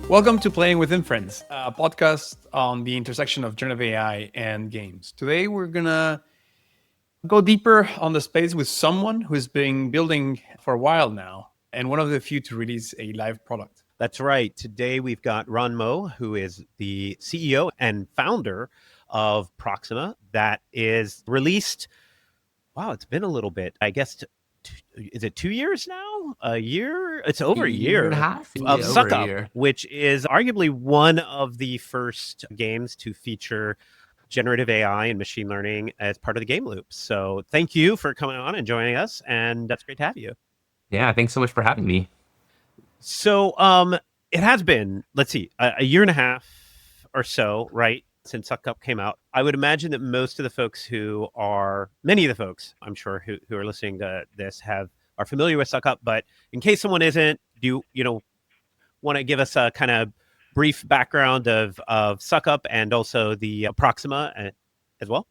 Welcome to Playing with Inference, a podcast on the intersection of generative AI and games. Today, we're going to go deeper on the space with someone who's been building for a while now and one of the few to release a live product. That's right. Today, we've got Ron Moe, who is the CEO and founder of Proxima, that is released. Wow, it's been a little bit. I guess, is it 2 years now? A year? It's over a year. Year and a half? Of Yeah, Suck over a Up, year. which is arguably one of the first games to feature generative AI and machine learning as part of the game loop. So thank you for coming on and joining us, and it's great to have you. Yeah, thanks so much for having me. So it has been, let's see, a year and a half or so, right, since Suck Up came out. I would imagine that most of the folks many of the folks, I'm sure, who are listening to this are familiar with Suck Up. But in case someone isn't, do you want to give us a kind of brief background of Suck Up and also the Proxima as well?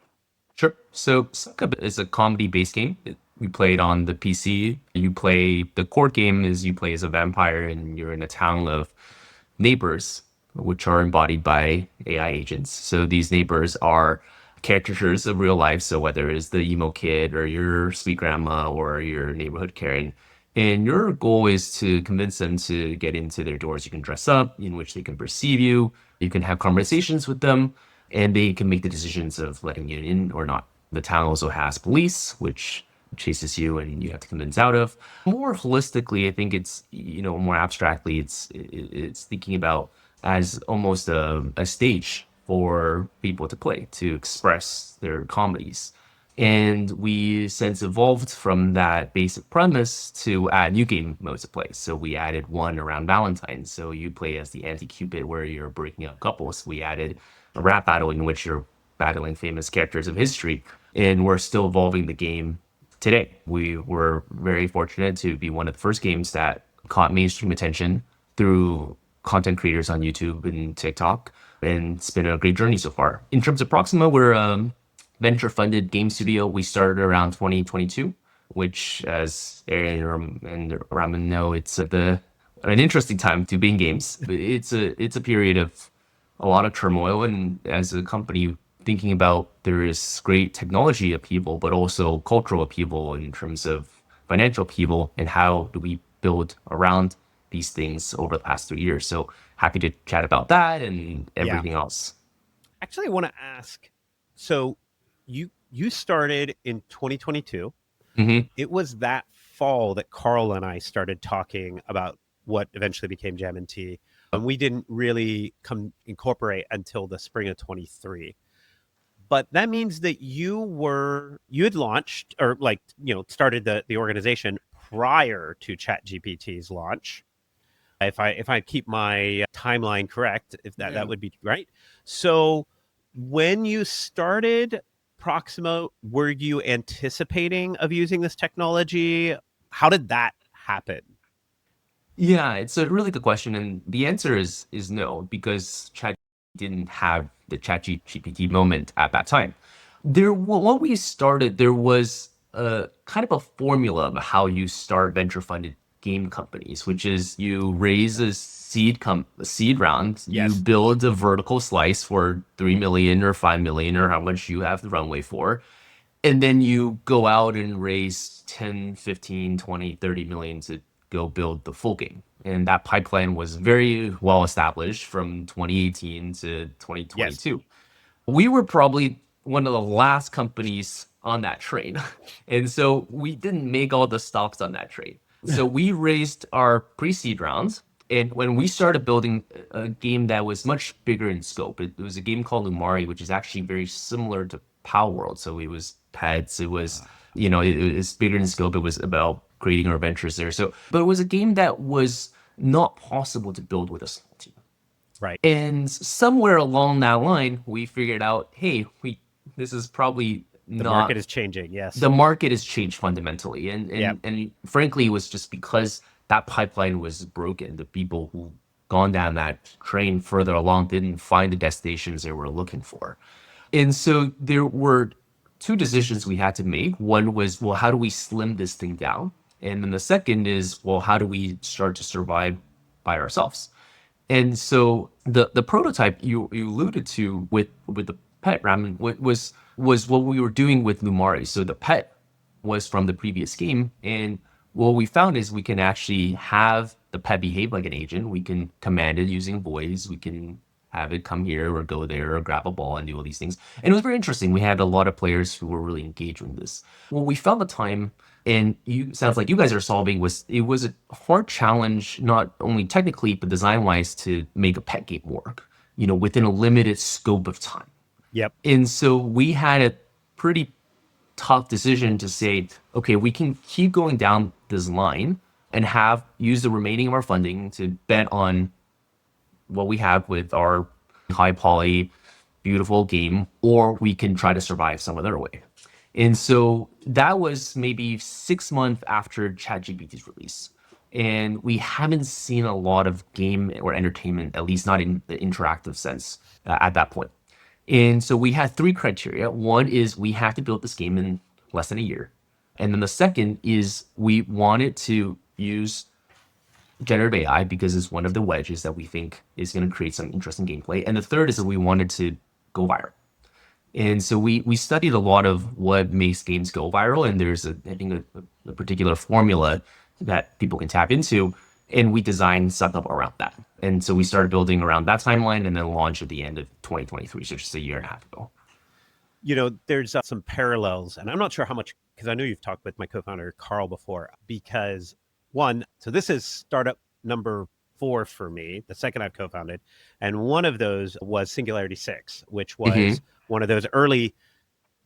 Sure. So Suck Up is a comedy-based game. We play it on the PC. The core game is you play as a vampire and you're in a town of neighbors, which are embodied by AI agents. So these neighbors are caricatures of real life. So whether it's the emo kid or your sweet grandma or your neighborhood Karen. And your goal is to convince them to get into their doors. You can dress up in which they can perceive you. You can have conversations with them, and they can make the decisions of letting you in or not. The town also has police, which chases you and you have to convince out of. More holistically, I think it's, more abstractly, it's thinking about as almost a stage for people to play, to express their comedies. And we since evolved from that basic premise to add new game modes to play. So we added one around Valentine's. So you play as the anti-Cupid where you're breaking up couples. We added a rap battle in which you're battling famous characters of history. And we're still evolving the game today. We were very fortunate to be one of the first games that caught mainstream attention through content creators on YouTube and TikTok. And it's been a great journey so far. In terms of Proxima, we're venture-funded game studio. We started around 2022, which, as Aaron and Raman know, it's an interesting time to be in games. It's a period of a lot of turmoil, and as a company thinking about there is great technology upheaval, but also cultural upheaval in terms of financial upheaval, and how do we build around these things over the past 3 years. So happy to chat about that and everything else. Actually, I want to ask, so you started in 2022. Mm-hmm. It was that fall that Carl and I started talking about what eventually became Jam and Tea. And we didn't really incorporate until the spring of 23. But that means that you had launched or started the organization prior to ChatGPT's launch. If I keep my timeline correct, if that would be right. So when you started Proxima, were you anticipating of using this technology? How did that happen? Yeah, it's a really good question, and the answer is no, because Chat didn't have the ChatGPT moment at that time. When we started, there was a kind of a formula of how you start venture-funded game companies, which is you raise a seed round, Yes. You build a vertical slice for 3 million or 5 million or how much you have the runway for, and then you go out and raise 10, 15, 20, 30 million to go build the full game. And that pipeline was very well established from 2018 to 2022. Yes. We were probably one of the last companies on that train. And so we didn't make all the stops on that train. So we raised our pre-seed rounds. And when we started building a game that was much bigger in scope, it was a game called Lumari, which is actually very similar to Power World. So it was pets, it was, it was bigger in scope. It was about creating our adventures there. But it was a game that was not possible to build with a small team. Right. And somewhere along that line, we figured out, hey, this is probably the market is changing. Yes. The market has changed fundamentally. And frankly, it was just because that pipeline was broken. The people who gone down that train further along didn't find the destinations they were looking for. And so there were two decisions we had to make. One was, well, how do we slim this thing down? And then the second is, well, how do we start to survive by ourselves? And so the prototype you alluded to with the pet ramen was what we were doing with Lumari. So the pet was from the previous game, and what we found is we can actually have the pet behave like an agent. We can command it using voice. We can have it come here or go there or grab a ball and do all these things. And it was very interesting. We had a lot of players who were really engaged with this. Well, we found the time, and you sounds like you guys are solving was it was a hard challenge, not only technically but design wise, to make a pet game work, within a limited scope of time. Yep. And so we had a pretty tough decision to say, okay, we can keep going down this line and have use the remaining of our funding to bet on what we have with our high poly, beautiful game, or we can try to survive some other way. And so that was maybe 6 months after ChatGPT's release. And we haven't seen a lot of game or entertainment, at least not in the interactive sense, at that point. And so we had three criteria. One is we have to build this game in less than a year. And then the second is we wanted to use generative AI because it's one of the wedges that we think is going to create some interesting gameplay. And the third is that we wanted to go viral. And so we studied a lot of what makes games go viral, and there's I think a particular formula that people can tap into, and we designed something around that. And so we started building around that timeline, and then launched at the end of 2023, so just a year and a half ago. There's some parallels, and I'm not sure how much, because I know you've talked with my co-founder Carl before. Because one, so this is startup number 4 for me, the second I've co-founded, and one of those was Singularity 6, which was one of those early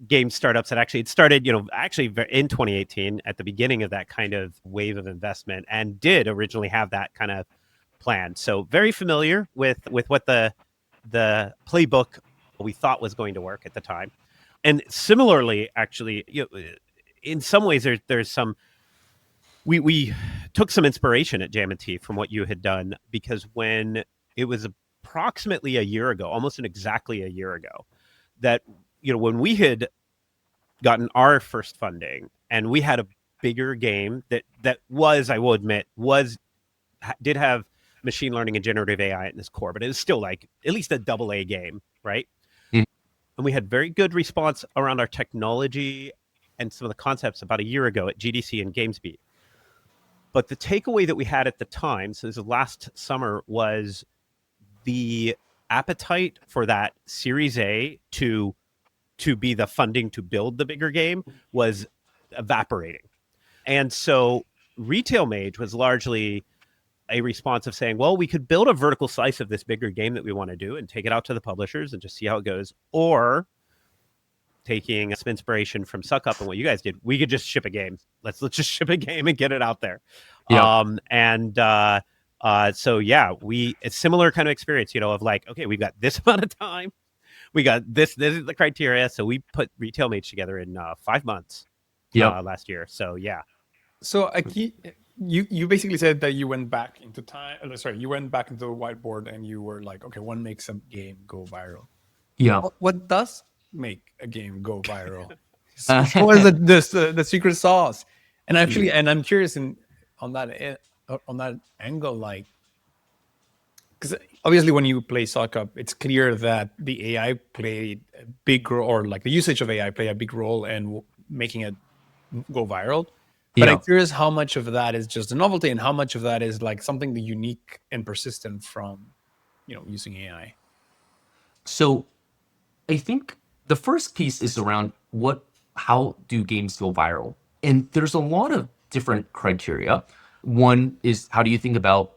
game startups that actually started, actually in 2018 at the beginning of that kind of wave of investment, and did originally have that kind of plan. So very familiar with what the playbook we thought was going to work at the time. And similarly, actually, in some ways, there's some. We took some inspiration at Jam and Tea from what you had done, because when it was approximately a year ago, almost exactly a year ago, that when we had gotten our first funding and we had a bigger game that was, I will admit, did have machine learning and generative AI in its core, but it was still like at least a AA game, right? And we had very good response around our technology and some of the concepts about a year ago at GDC and GamesBeat. But the takeaway that we had at the time, so this is last summer, was the appetite for that Series A to be the funding to build the bigger game was evaporating. And so Retail Mage was largely a response of saying, well, we could build a vertical slice of this bigger game that we want to do and take it out to the publishers and just see how it goes. Or taking some inspiration from Suck Up and what you guys did, we could just ship a game. Let's just ship a game and get it out there. Yeah. So yeah, it's similar kind of experience, of like, okay, we've got this amount of time. We got this is the criteria. So we put Retail Mage together in 5 months last year. So yeah. So you basically said that you went back into time. Sorry, you went back into the whiteboard and you were like, okay, what makes a game go viral? Yeah. What does make a game go viral? What is the secret sauce? And actually, and I'm curious on that angle, like, because obviously when you play Sock Up, it's clear that the AI played a big role, or like the usage of AI played a big role in making it go viral. But I'm curious how much of that is just a novelty and how much of that is like something unique and persistent from, using AI. So I think the first piece is around how do games go viral? And there's a lot of different criteria. One is, how do you think about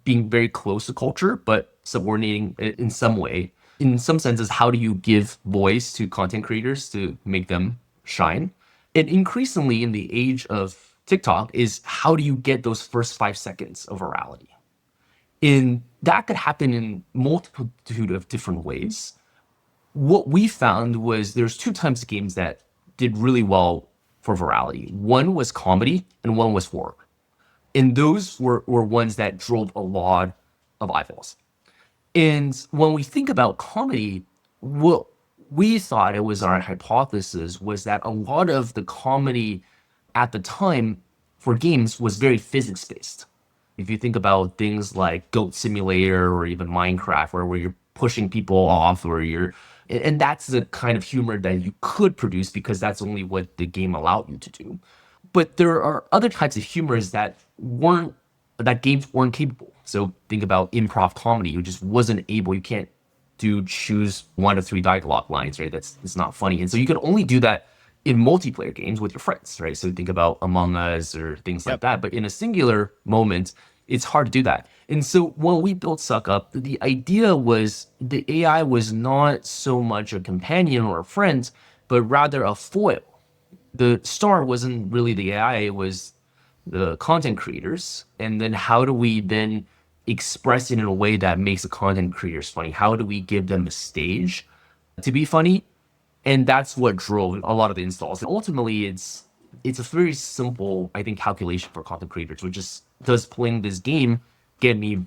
being very close to culture, but subordinating it in some way? In some senses, how do you give voice to content creators to make them shine? And increasingly in the age of TikTok is, how do you get those first 5 seconds of virality? And that could happen in multitude of different ways. What we found was there's 2 types of games that did really well for virality. One was comedy and one was horror. And those were ones that drove a lot of eyeballs. And when we think about comedy, what we thought, it was our hypothesis, was that a lot of the comedy at the time for games was very physics based. If you think about things like Goat Simulator or even Minecraft, where you're pushing people off, or and that's the kind of humor that you could produce because that's only what the game allowed you to do. But there are other types of humors that games weren't capable. So think about improv comedy. You just wasn't able. You can't choose 1 to 3 dialogue lines, right? It's not funny. And so you can only do that in multiplayer games with your friends, right? So think about Among Us or things like Yep. that. But in a singular moment, it's hard to do that. And so when we built Suck Up, the idea was the AI was not so much a companion or a friend, but rather a foil. The star wasn't really the AI, it was the content creators. And then how do we then express it in a way that makes the content creators funny? How do we give them a stage to be funny? And that's what drove a lot of the installs. And ultimately, it's a very simple, I think, calculation for content creators, which is, does playing this game get me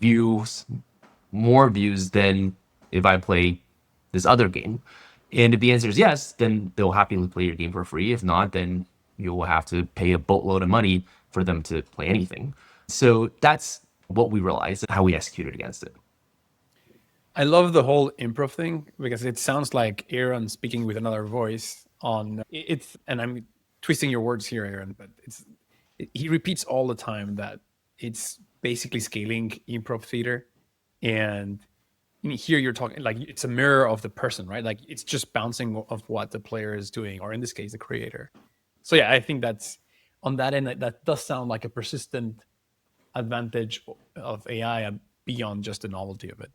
more views than if I play this other game? And if the answer is yes, then they'll happily play your game for free. If not, then you will have to pay a boatload of money for them to play anything. So that's what we realized and how we executed against it. I love the whole improv thing because it sounds like Aaron speaking with another voice on it's, and I'm twisting your words here, Aaron, but he repeats all the time that it's basically scaling improv theater. And here you're talking like it's a mirror of the person, right? Like it's just bouncing of what the player is doing, or in this case, the creator. So yeah, I think that's on that end, that does sound like a persistent advantage of AI beyond just the novelty of it.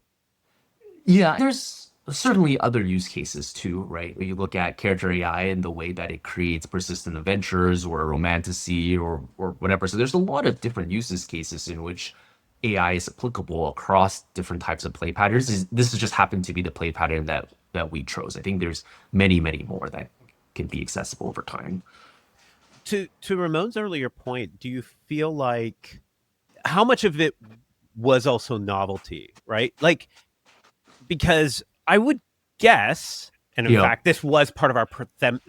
Yeah, there's certainly other use cases too, right? When you look at character AI and the way that it creates persistent adventures or romantasy or whatever. So there's a lot of different uses cases in which AI is applicable across different types of play patterns. This has just happened to be the play pattern that we chose. I think there's many, many more that can be accessible over time. To Ramon's earlier point, do you feel like how much of it was also novelty, right? Like, because I would guess, and in Yeah. fact, this was part of our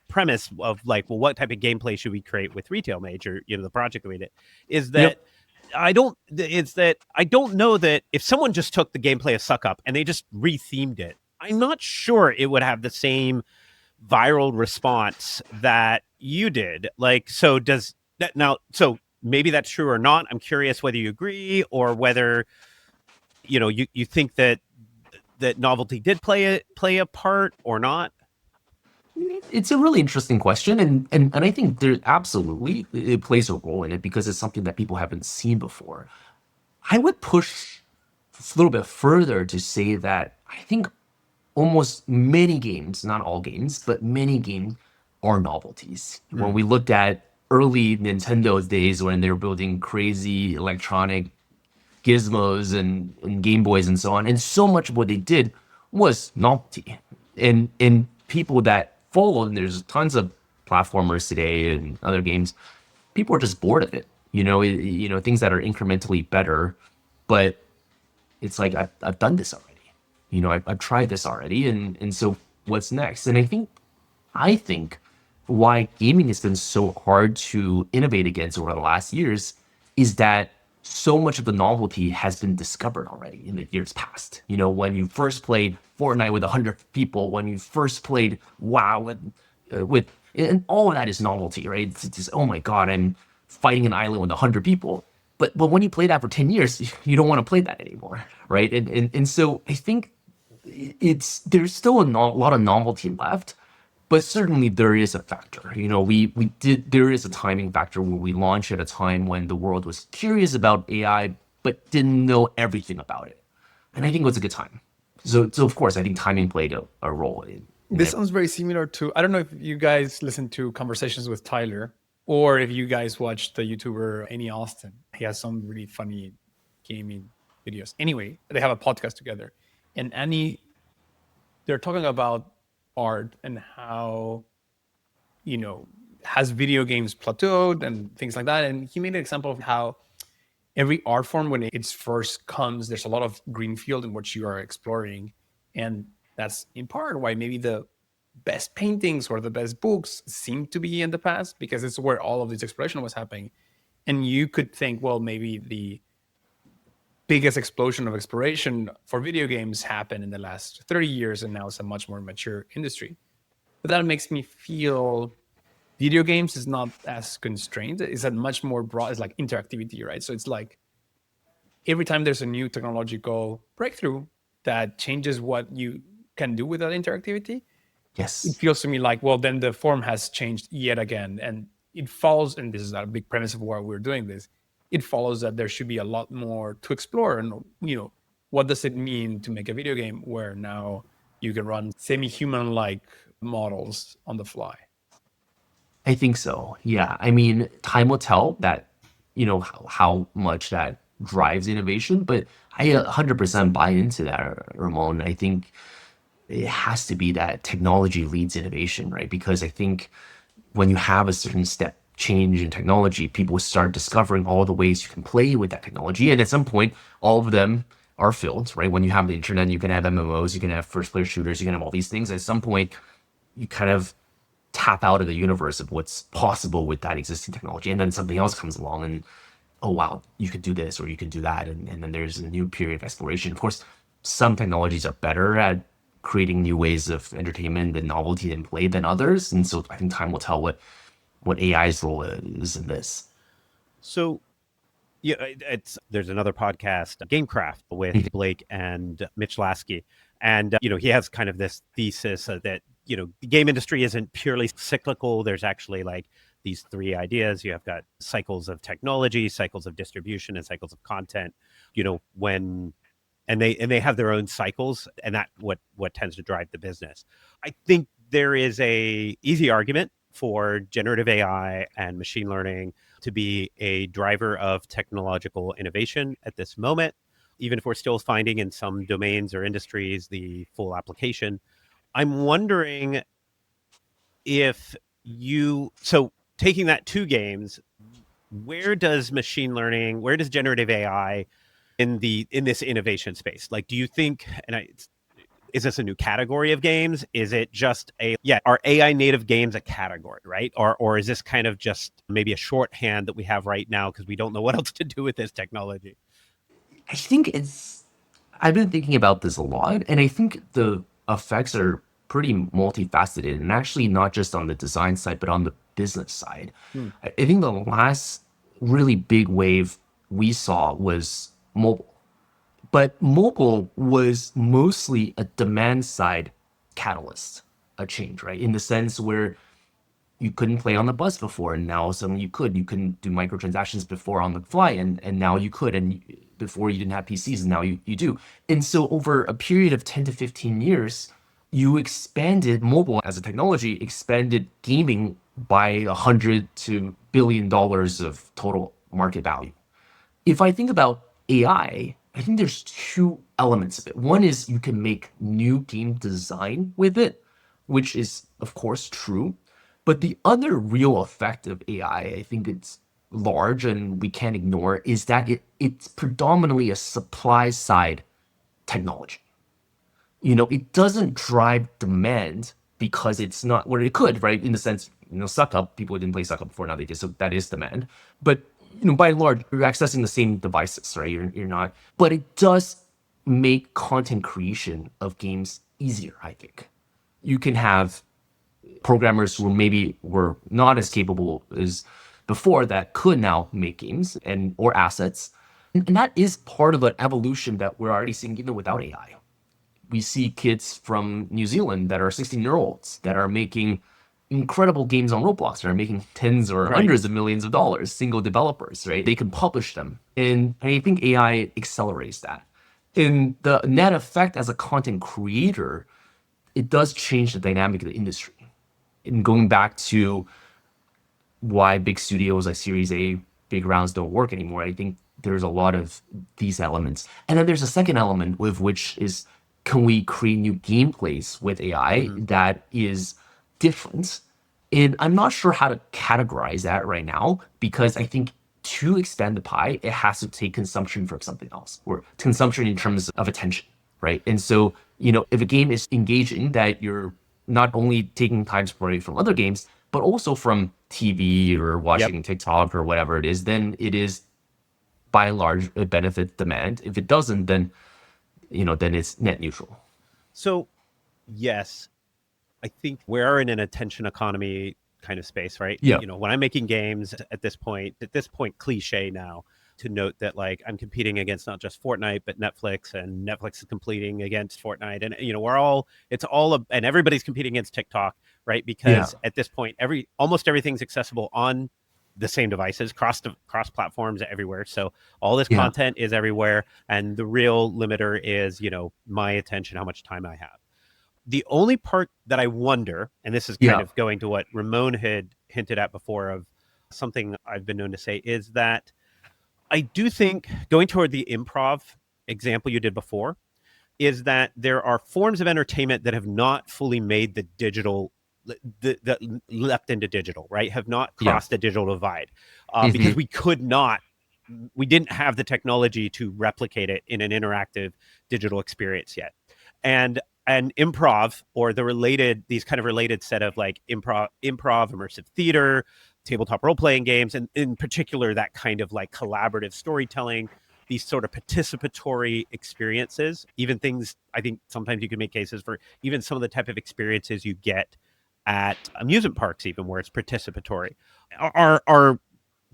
premise of like, well, what type of gameplay should we create with Retail Mage, or the project that we did, is that Yep. I don't know that if someone just took the gameplay of Suck Up and they just rethemed it, I'm not sure it would have the same viral response that you did. Like, so does that now? So maybe that's true or not. I'm curious whether you agree or whether you think that novelty did play a part or not. It's a really interesting question, and I think there absolutely it plays a role in it because it's something that people haven't seen before. I would push a little bit further to say that I think almost many games, not all games, but many games are novelties. When we looked at early Nintendo's days when they were building crazy electronic gizmos and Game Boys and so on. And so much of what they did was novelty. And people that followed, and there's tons of platformers today and other games, people are just bored of it. Things that are incrementally better, but it's like I've done this already. I've tried this already, and so what's next? And I think why gaming has been so hard to innovate against over the last years is that so much of the novelty has been discovered already in the years past. When you first played Fortnite with 100 people, when you first played WoW and all of that is novelty, right? It's just, oh my God, I'm fighting an island with 100 people. But when you play that for 10 years, you don't want to play that anymore, right? And so I think there's still lot of novelty left, but certainly there is a factor. There is a timing factor where we launched at a time when the world was curious about AI, but didn't know everything about it. And I think it was a good time. So of course, I think timing played a role in This it. sounds very similar to, I don't know if you guys listen to Conversations with Tyler or if you guys watch the YouTuber Annie Austin. He has some really funny gaming videos. Anyway, they have a podcast together. And Annie, they're talking about art and how, has video games plateaued and things like that. And he made an example of how every art form, when it first comes, there's a lot of greenfield in which you are exploring. And that's in part why maybe the best paintings or the best books seem to be in the past, because it's where all of this exploration was happening. And you could think, well, maybe the biggest explosion of exploration for video games happened in the last 30 years, and now it's a much more mature industry. But that makes me feel video games is not as constrained. It's a much more broad, it's like interactivity, right? So it's like every time there's a new technological breakthrough that changes what you can do with that interactivity, it Yes. feels to me like, well, then the form has changed yet again. And it follows, and this is a big premise of why we're doing this, it follows that there should be a lot more to explore. And, what does it mean to make a video game where now you can run semi-human like models on the fly? I think so. Yeah. I mean, time will tell that, how much that drives innovation, but I 100% buy into that, Ramon. I think it has to be that technology leads innovation, right? Because I think when you have a certain step change in technology, people start discovering all the ways you can play with that technology. And at some point, all of them are filled, right? When you have the internet, you can have MMOs, you can have first player shooters, you can have all these things. At some point, you kind of tap out of the universe of what's possible with that existing technology. And then something else comes along and, oh, wow, you could do this or you can do that. And then there's a new period of exploration. Of course, some technologies are better at creating new ways of entertainment and novelty and play than others. And so I think time will tell what AI's role is in this. So yeah, there's another podcast, Gamecraft, with Blake and Mitch Lasky, and he has kind of this thesis that the game industry isn't purely cyclical. There's actually like these three ideas. You have got cycles of technology, cycles of distribution, and cycles of content. When and they have their own cycles, and that what tends to drive the business. I think there is a easy argument for generative AI and machine learning to be a driver of technological innovation at this moment, even if we're still finding in some domains or industries the full application. I'm wondering if so taking that to games, where does machine learning, where does generative AI in this innovation space? Like, do you think, is this a new category of games? Is it just are AI native games a category, right? Or is this kind of just maybe a shorthand that we have right now because we don't know what else to do with this technology? I think I've been thinking about this a lot, and I think the effects are pretty multifaceted, and actually not just on the design side, but on the business side. I think the last really big wave we saw was mobile, but mobile was mostly a demand side catalyst, a change, right? In the sense where you couldn't play on the bus before, and now suddenly you could. You couldn't do microtransactions before on the fly, and now you could. And before you didn't have PCs, and now you do. And so over a period of 10 to 15 years, you expanded mobile as a technology, expanded gaming by $100 to $1 billion of total market value. If I think about AI, I think there's two elements of it. One is you can make new game design with it, which is, of course, true. But the other real effect of AI, I think it's large and we can't ignore, is that it's predominantly a supply side technology. It doesn't drive demand because it's not what it could, right? In the sense, suck up, people didn't play suck up before, now they did, so that is demand. But by and large, you're accessing the same devices, right? You're not, but it does make content creation of games easier, I think. You can have programmers who maybe were not as capable as before that could now make games or assets. And that is part of an evolution that we're already seeing even without AI. We see kids from New Zealand that are 16-year-olds that are making incredible games on Roblox, that are making tens or hundreds of millions of dollars, single developers, right? They can publish them. And I think AI accelerates that. And the net effect as a content creator, it does change the dynamic of the industry. And going back to why big studios like Series A, big rounds don't work anymore, I think there's a lot of these elements. And then there's a second element with which is, can we create new gameplays with AI that is different? And I'm not sure how to categorize that right now, because I think to expand the pie, it has to take consumption for something else, or consumption in terms of attention, right? And so, if a game is engaging, that you're not only taking time away from other games, but also from TV or watching TikTok or whatever it is, then it is by and large, it benefits demand. If it doesn't, then then it's net neutral. So, yes, I think we're in an attention economy kind of space, right? Yeah. When I'm making games at this point, cliche now to note that like I'm competing against not just Fortnite, but Netflix, and Netflix is competing against Fortnite. And, and everybody's competing against TikTok, right? Yeah. Because at this point, almost everything's accessible on the same devices, cross platforms everywhere. So all this Yeah. content is everywhere. And the real limiter is, my attention, how much time I have. The only part that I wonder, and this is kind Yeah. of going to what Ramon had hinted at before of something I've been known to say, is that I do think, going toward the improv example you did before, is that there are forms of entertainment that have not fully made the digital, that leapt into digital, right? Have not Yeah. crossed the digital divide because Mhm. we didn't have the technology to replicate it in an interactive digital experience yet. And improv, or these kind of related set of like improv, immersive theater, tabletop role playing games, and in particular that kind of like collaborative storytelling, these sort of participatory experiences, even things, I think sometimes you can make cases for even some of the type of experiences you get at amusement parks, even where it's participatory, are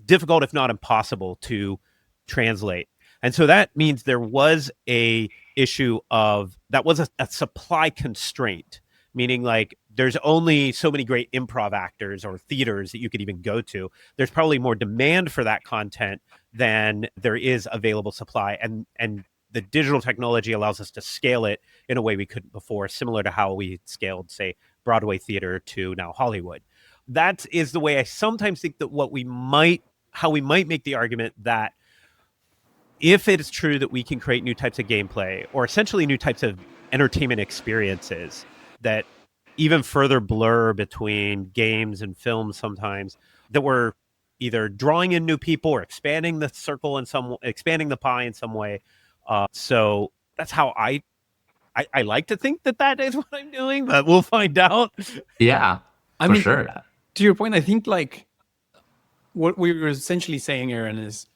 difficult, if not impossible, to translate. And so that means there was a issue of that was a supply constraint, meaning like there's only so many great improv actors or theaters that you could even go to. There's probably more demand for that content than there is available supply, and the digital technology allows us to scale it in a way we couldn't before, similar to how we scaled, say, Broadway theater to now Hollywood. That is the way I sometimes think that how we might make the argument that if it is true that we can create new types of gameplay, or essentially new types of entertainment experiences that even further blur between games and films sometimes, that we're either drawing in new people or expanding the circle expanding the pie in some way. So that's how I like to think that is what I'm doing, but we'll find out. Yeah, I for mean, sure. to your point, I think like what we were essentially saying, Aaron, is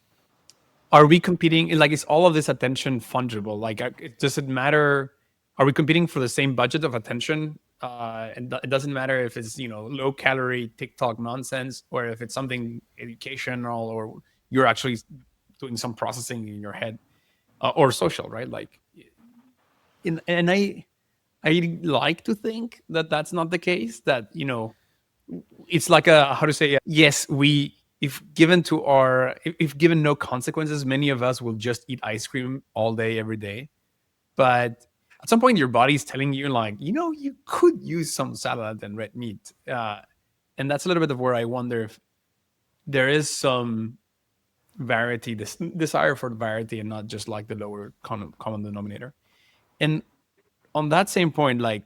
are we competing? Like, is all of this attention fungible? Like, does it matter? Are we competing for the same budget of attention? And it doesn't matter if it's low calorie TikTok nonsense, or if it's something educational, or you're actually doing some processing in your head, or social, right? Like, and I like to think that that's not the case. That it's like a, how to say, yes, we, if given no consequences, many of us will just eat ice cream all day every day. But at some point your body's telling you, like, you could use some salad and red meat. And that's a little bit of where I wonder if there is some variety, this desire for variety, and not just like the lower common denominator. And on that same point, like,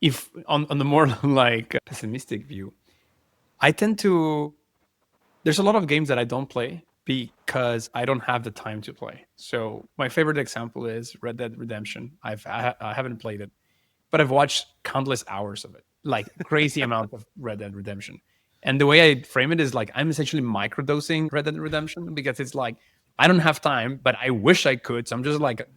if on the more like pessimistic view, I tend to, there's a lot of games that I don't play because I don't have the time to play. So my favorite example is Red Dead Redemption. I haven't played it, but I've watched countless hours of it, like crazy amount of Red Dead Redemption. And the way I frame it is like I'm essentially microdosing Red Dead Redemption, because it's like I don't have time, but I wish I could. So I'm just like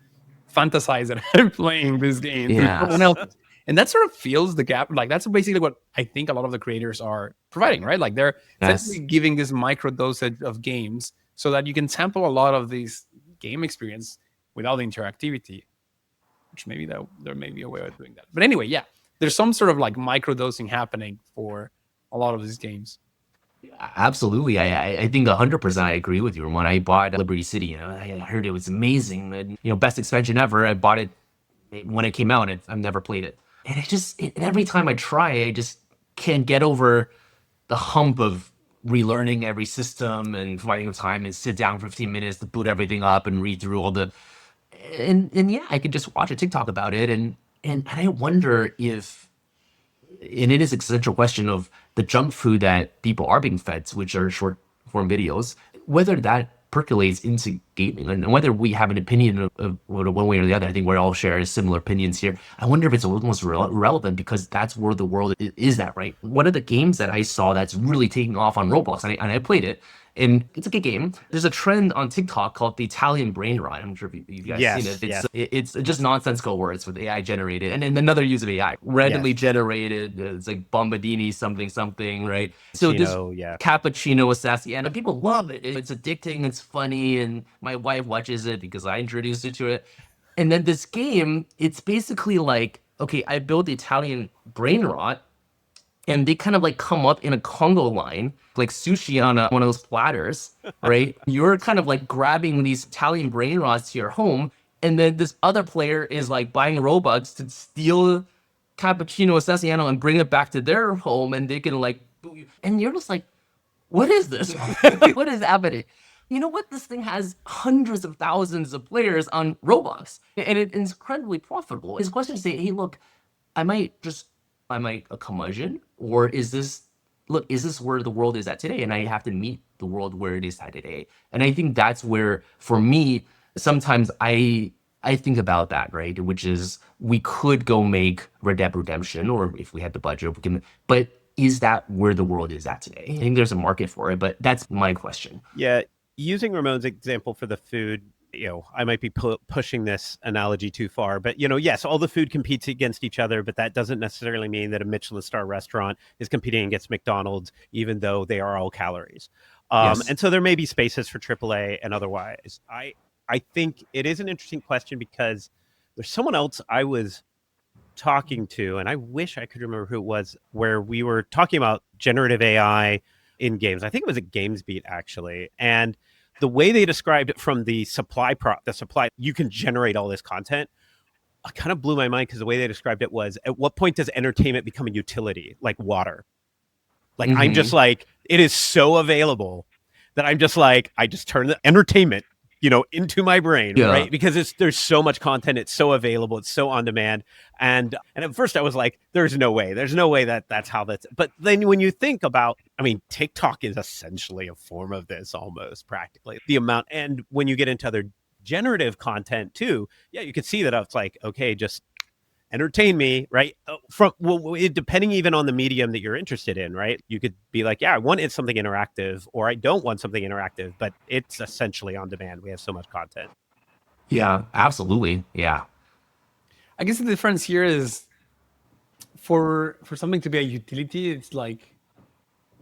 fantasize that I'm playing this game through someone Yes. else's. And that sort of fills the gap. Like, that's basically what I think a lot of the creators are providing, right? Like, they're essentially Yes. giving this micro dosage of games so that you can sample a lot of these game experience without the interactivity, which maybe there may be a way of doing that. But anyway, yeah, there's some sort of like micro dosing happening for a lot of these games. Absolutely. I think 100% I agree with you. When I bought Liberty City, I heard it was amazing, and best expansion ever. I bought it when it came out, and I've never played it. And every time I try, I just can't get over the hump of relearning every system and finding time and sit down for 15 minutes to boot everything up and read through all the, and yeah, I could just watch a TikTok about it, and I wonder if, and it is a central question of the junk food that people are being fed, which are short form videos, whether that percolates into gaming, and whether we have an opinion of one way or the other. I think we all share similar opinions here. I wonder if it's almost relevant, because that's where the world is at, right? One of the games that I saw that's really taking off on Roblox, and I played it, And it's a good game. There's a trend on TikTok called the Italian brain rot. I'm not sure if you guys seen it. Yes, It's just nonsensical words with AI generated, and then another use of AI, randomly yes. generated. It's like Bombadini something something, right? So this Yeah. cappuccino assassin, and people love it. It's addicting. It's funny, and my wife watches it because I introduced her to it. And then this game, it's basically like, okay, I built the Italian brain rot, and they kind of like come up in a Congo line, like sushi on one of those platters, right? You're kind of like grabbing these Italian brain rots to your home, and then this other player is like buying Robux to steal cappuccino assassino and bring it back to their home, and they can like, and you're just like, what is this? What is happening? You know what? This thing has hundreds of thousands of players on Roblox, and it's incredibly profitable. His question is, say, hey, look, I might just, I might a curmudgeon, or is this, look, is this where the world is at today? And I have to meet the world where it is at today. And I think that's where, for me, sometimes I think about that, right? Which is we could go make Red Dead Redemption, or if we had the budget, we can, but is that where the world is at today? I think there's a market for it, but that's my question. Yeah, using Ramon's example for the food, I might be pushing this analogy too far, but yes, all the food competes against each other, but that doesn't necessarily mean that a Michelin star restaurant is competing against McDonald's, even though they are all calories. Yes. And so there may be spaces for AAA and otherwise. I think it is an interesting question because there's someone else I was talking to, and I wish I could remember who it was, where we were talking about generative AI in games. I think it was at GamesBeat actually. And the way they described it from the supply you can generate all this content, kind of blew my mind because the way they described it was, at what point does entertainment become a utility, like water? Like I'm just Mm-hmm. like, it is so available that I'm just like, I just turn the entertainment, into my brain, Yeah. right? Because there's so much content, it's so available, it's so on demand. And at first I was like, there's no way that's how that's. But then when you think about, I mean, TikTok is essentially a form of this almost practically. The amount, and when you get into other generative content too, yeah, you could see that it's like, okay, just entertain me, right? Depending even on the medium that you're interested in, right? You could be like, yeah, I want it something interactive, or I don't want something interactive, but it's essentially on demand. We have so much content. Yeah, absolutely. Yeah. I guess the difference here is for something to be a utility, it's like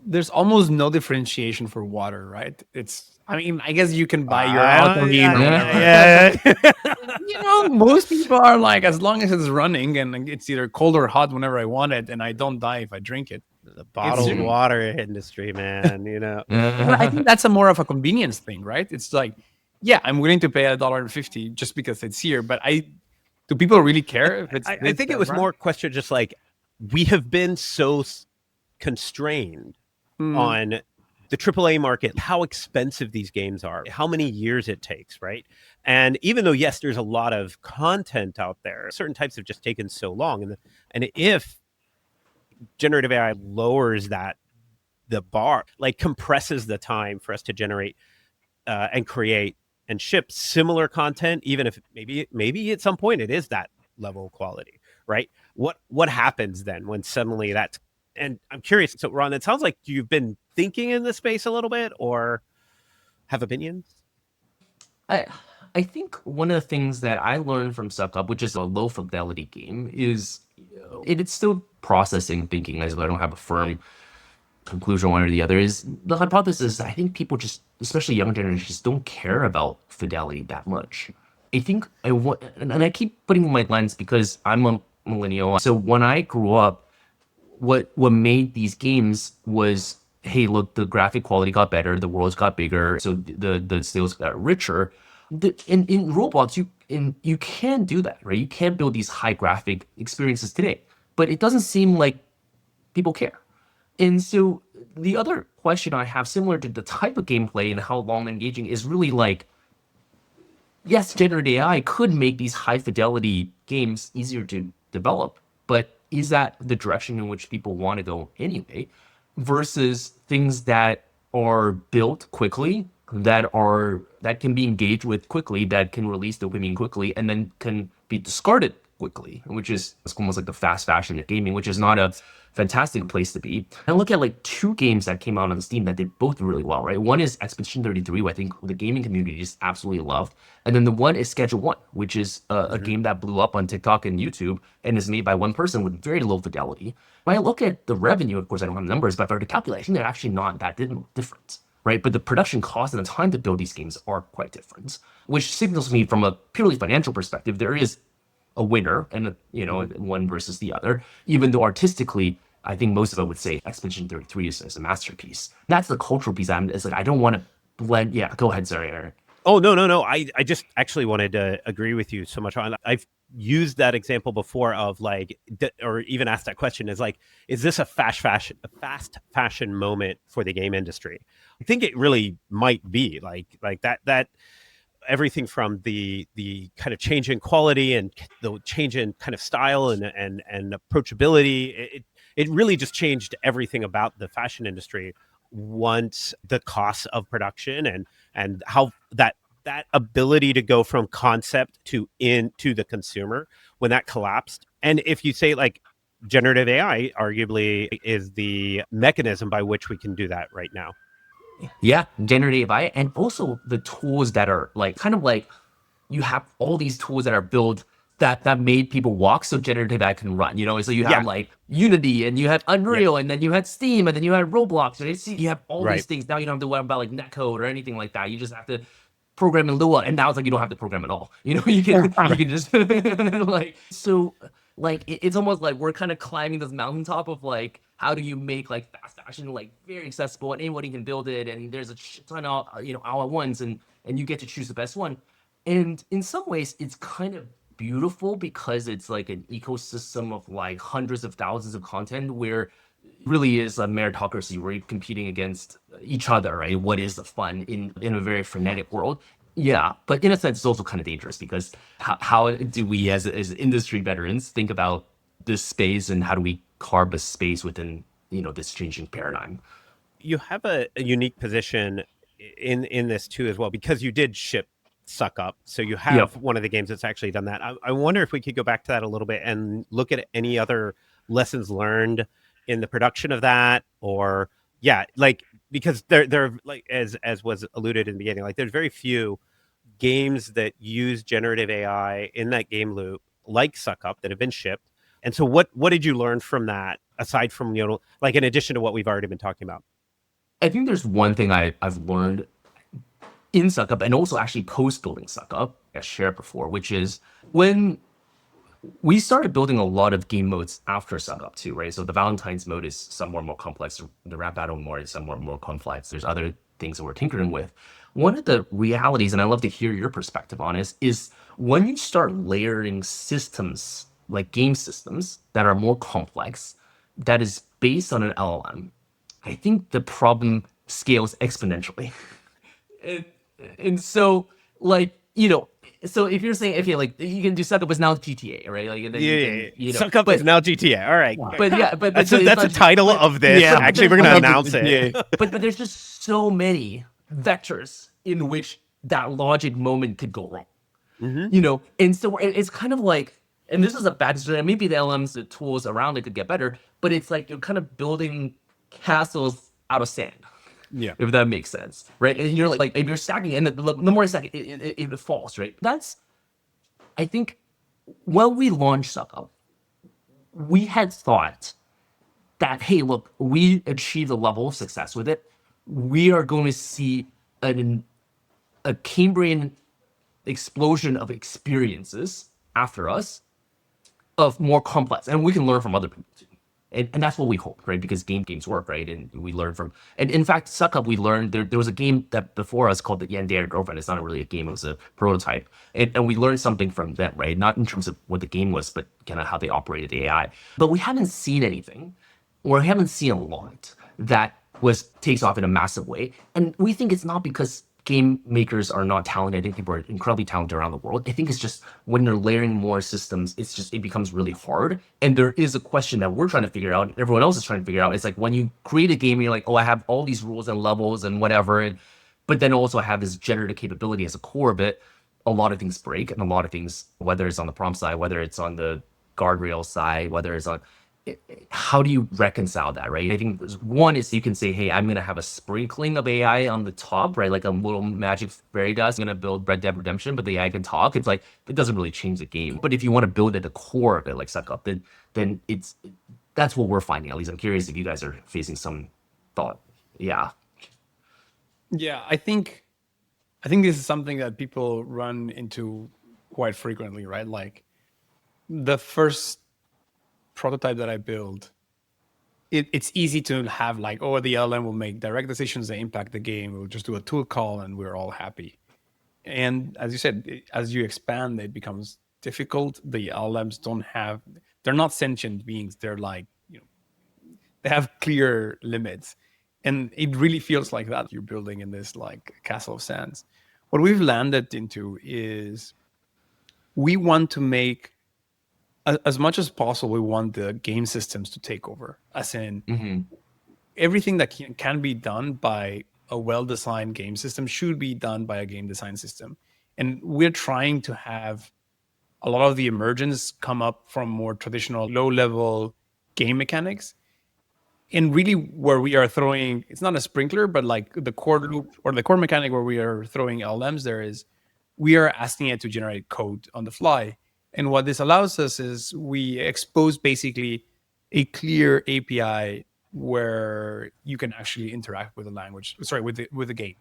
there's almost no differentiation for water, right? It's, I mean, I guess you can buy your Alkaline or whatever. Yeah. Most people are like, as long as it's running and it's either cold or hot whenever I want it, and I don't die if I drink it. The It's, bottled water industry, man. but I think that's a more of a convenience thing, right? It's like, yeah, I'm willing to pay $1.50 just because it's here, but do people really care if it's I this, think it that, was right? more a question just like we have been so constrained Mm, on the AAA market, how expensive these games are, how many years it takes, right? And even though, yes, there's a lot of content out there, certain types have just taken so long. And if generative AI lowers the bar, like compresses the time for us to generate and create and ship similar content, even if maybe at some point it is that level of quality, right? What happens then when suddenly that's, and I'm curious. So Ron, it sounds like you've been thinking in this space a little bit or have opinions. I I think one of the things that I learned from Suck Up, which is a low fidelity game, is it's still processing thinking. As I don't have a firm conclusion one or the other. Is the hypothesis? I think people just, especially young generations, don't care about fidelity that much. I think I want, and I keep putting my lens because I'm a millennial. So when I grew up, what made these games was, hey, look, the graphic quality got better, the worlds got bigger, so the sales got richer. In Roblox, you can do that, right? You can build these high graphic experiences today, but it doesn't seem like people care. And so the other question I have, similar to the type of gameplay and how long engaging, is really like, yes, generative AI could make these high fidelity games easier to develop, but is that the direction in which people want to go anyway? Versus things that are built quickly, that can be engaged with quickly, that can release dopamine quickly, and then can be discarded quickly, which is it's almost like the fast fashion of gaming, which is not a fantastic place to be. And look at like two games that came out on Steam that did both really well, right? One is Expedition 33, who I think the gaming community just absolutely loved. And then the one is Schedule One, which is a game that blew up on TikTok and YouTube and is made by one person with very low fidelity. When I look at the revenue, of course, I don't have numbers, but if I were to calculate, I think they're actually not that different, right? But the production cost and the time to build these games are quite different, which signals to me from a purely financial perspective, there is a winner and one versus the other, even though artistically I think most of it would say Expedition 33 is a masterpiece. That's the cultural piece. It's like I don't want to blend. Yeah, go ahead, sorry, Aaron. Oh, no. I just actually wanted to agree with you so much on. I've used that example before of like, or even asked that question is like, is this a fast fashion moment for the game industry? I think it really might be like that everything from the kind of change in quality and the change in kind of style and approachability. It really just changed everything about the fashion industry once the costs of production and how that ability to go from concept to the consumer, when that collapsed. And if you say like generative AI arguably is the mechanism by which we can do that right now. Yeah, generative AI, and also the tools that are like kind of like you have all these tools that are built that made people walk so generative AI can run. So you have like Unity and you have Unreal and then you had Steam and then you had Roblox, and you have all these things. Now you don't have to worry about like netcode or anything like that. You just have to program in Lua, and now it's like you don't have to program at all. You can just like so. Like it's almost like we're kind of climbing this mountaintop of like how do you make like fast fashion like very accessible and anybody can build it, and there's a ton of all at once, and you get to choose the best one. And in some ways it's kind of beautiful because it's like an ecosystem of like hundreds of thousands of content where really is a meritocracy where you're competing against each other, right? What is the fun in a very frenetic world? Yeah, but in a sense, it's also kind of dangerous because how do we, as industry veterans, think about this space and how do we carve a space within this changing paradigm? You have a unique position in this too as well, because you did ship Suck Up, so you have one of the games that's actually done that. I wonder if we could go back to that a little bit and look at any other lessons learned in the production of that, or like because there like as was alluded in the beginning, like there's very few games that use generative AI in that game loop like Suck Up that have been shipped. And so what did you learn from that aside from like in addition to what we've already been talking about? I think there's one thing I've learned in Suck Up and also actually post building Suck Up, I shared before, which is when we started building a lot of game modes after Suck Up too, right? So the Valentine's mode is somewhat more complex. The rap battle mode is somewhat more complex. There's other things that we're tinkering with. One of the realities, and I love to hear your perspective on this, is when you start layering systems, like game systems that are more complex, that is based on an LLM, I think the problem scales exponentially. and so, like, so if you're saying, okay, like you can do Suck Up is now GTA, right? Like, and then Suck Up is now GTA. All right, but that's a title of this. Yeah, actually, we're gonna announce it. Yeah. but there's just so many vectors in which that logic moment could go wrong. And so it's kind of like, and this is a bad decision. Maybe the LMs, the tools around it could get better, but it's like you're kind of building castles out of sand. Yeah, if that makes sense, right? And you're like if you're stacking, and the more you stack, it falls, right? That's, I think, when we launched Suck Up, we had thought that, hey, look, we achieved a level of success with it. We are going to see a Cambrian explosion of experiences after us of more complex, and we can learn from other people too. And that's what we hope, right? Because games work, right? And we learn from, and in fact, Suck Up, we learned there was a game that before us called the Yandere Girlfriend. It's not really a game, it was a prototype. And we learned something from them, right? Not in terms of what the game was, but kind of how they operated the AI. But we haven't seen anything, or we haven't seen a lot that takes off in a massive way. And we think it's not because game makers are not talented. I think people are incredibly talented around the world. I think it's just when they're layering more systems, it becomes really hard. And there is a question that we're trying to figure out, and everyone else is trying to figure out. It's like when you create a game, you're like, oh, I have all these rules and levels and whatever, but then also I have this generative capability as a core of it. a lot of things break and a lot of things, whether it's on the prompt side, whether it's on the guardrail side, whether it's on how do you reconcile that, right? I think one is you can say, hey, I'm going to have a sprinkling of AI on the top, right? Like a little magic fairy dust. I'm going to build Red Dead Redemption, but the AI can talk. It's like, it doesn't really change the game. But if you want to build at the core of it, like suck up, then that's what we're finding. At least I'm curious if you guys are facing some thought. Yeah. Yeah, I think this is something that people run into quite frequently, right? Like the first prototype that I build, it's easy to have like, oh, the LM will make direct decisions that impact the game. We'll just do a tool call and we're all happy. And as you said, as you expand, it becomes difficult. The LMs they're not sentient beings. They're like, they have clear limits. And it really feels like that you're building in this like castle of sands. What we've landed into is we want to make as much as possible, we want the game systems to take over, as in Mm-hmm. everything that can be done by a well-designed game system should be done by a game design system. And we're trying to have a lot of the emergence come up from more traditional low-level game mechanics. And really where we are throwing, it's not a sprinkler, but like the core loop or the core mechanic where we are throwing LMs there is we are asking it to generate code on the fly. And what this allows us is we expose basically a clear API where you can actually interact with the language, sorry, with the game.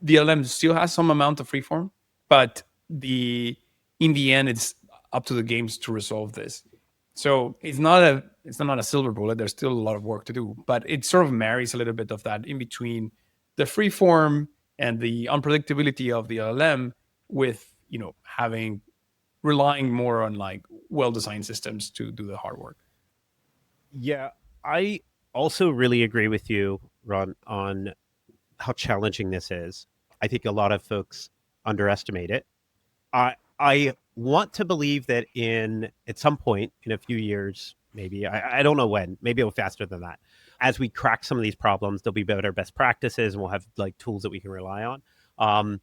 The LM still has some amount of freeform, but in the end, it's up to the games to resolve this. So it's not a silver bullet. There's still a lot of work to do, but it sort of marries a little bit of that in between the free form and the unpredictability of the LLM with having relying more on like well-designed systems to do the hard work. Yeah, I also really agree with you, Ron, on how challenging this is. I think a lot of folks underestimate it. I want to believe that at some point in a few years, maybe I don't know when, maybe it'll faster than that. As we crack some of these problems, there'll be better best practices, and we'll have like tools that we can rely on.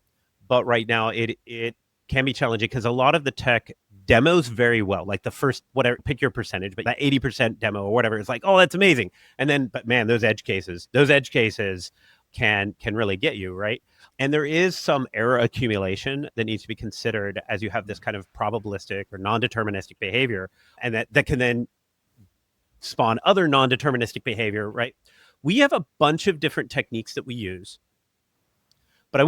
But right now, it can be challenging because a lot of the tech demos very well. Like the first, whatever, pick your percentage, but that 80% demo or whatever is like, oh, that's amazing. And then, but man, those edge cases can really get you, right? And there is some error accumulation that needs to be considered as you have this kind of probabilistic or non-deterministic behavior, and that can then spawn other non-deterministic behavior, right? We have a bunch of different techniques that we use, but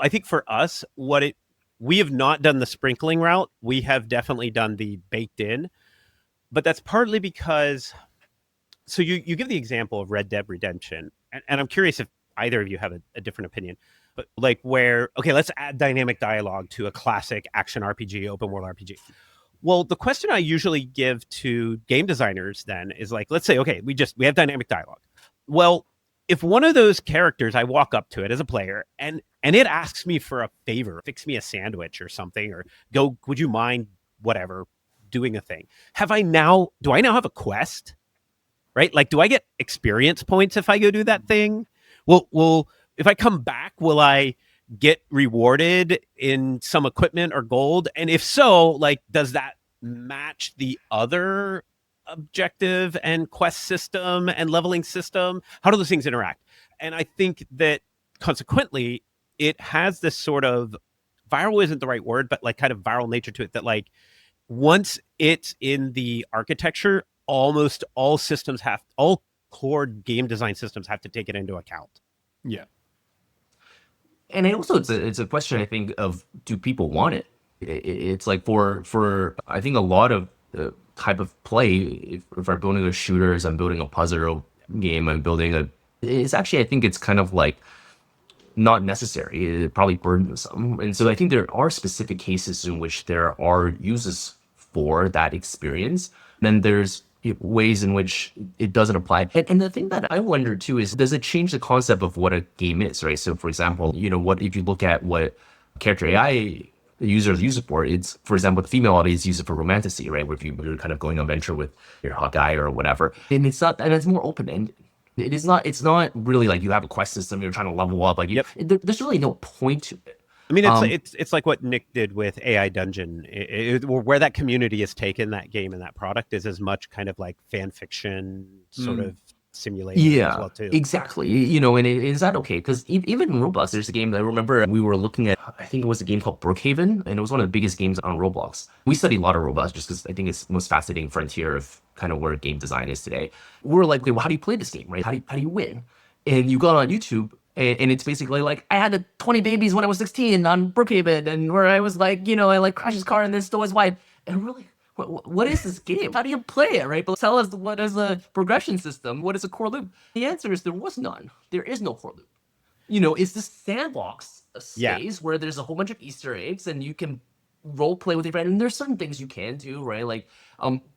I think for us, we have not done the sprinkling route. We have definitely done the baked in, but that's partly because, so you give the example of Red Dead Redemption, and I'm curious if either of you have a different opinion, but like okay, let's add dynamic dialogue to a classic action RPG, open world RPG. Well, the question I usually give to game designers then is like, let's say, okay, we have dynamic dialogue. Well, if one of those characters, I walk up to it as a player and it asks me for a favor, fix me a sandwich or something, or would you mind, whatever, doing a thing? Do I now have a quest? Right? Like, do I get experience points if I go do that thing? Well, if I come back, will I get rewarded in some equipment or gold? And if so, like, does that match the other objective and quest system and leveling system? How do those things interact? And I think that consequently, it has this sort of viral isn't the right word, but like kind of viral nature to it that like once it's in the architecture, almost all core game design systems have to take it into account. Yeah. And also it's a question I think of, do people want it? It's like for I think a lot of the type of play, if I'm building a shooter, I'm building a puzzle game, it's actually, I think it's kind of like not necessary. It probably burdensome. And so I think there are specific cases in which there are uses for that experience. Then there's ways in which it doesn't apply. And the thing that I wonder too is, does it change the concept of what a game is, right? So for example, what if you look at what character AI users use it for, it's, for example, the female audience use it for romantasy, right? Where you're kind of going on adventure with your hot guy or whatever. And it's more open-ended. It's not really like you have a quest system, you're trying to level up. Like, Yep. there's really no point to it. I mean, it's like what Nick did with AI Dungeon, where that community has taken that game and that product is as much kind of like fan fiction sort of simulator as Yeah, well too. exactly. And is that okay? Because even in Roblox, there's a game that I remember we were looking at. I think it was a game called Brookhaven, and it was one of the biggest games on Roblox. We study a lot of Roblox just because I think it's the most fascinating frontier of kind of where game design is today. We're like, well, how do you play this game, right? How do you win? And you go on YouTube, and it's basically like I had 20 babies when I was 16 on Brookhaven, and where I was like, I like crashed his car and then stole his wife, and we're like, what is this game? How do you play it, right? But tell us what is a progression system? What is a core loop? The answer is there was none. There is no core loop. It's this sandbox Yeah. space where there's a whole bunch of Easter eggs and you can role play with your friend. And there's certain things you can do, right? Like,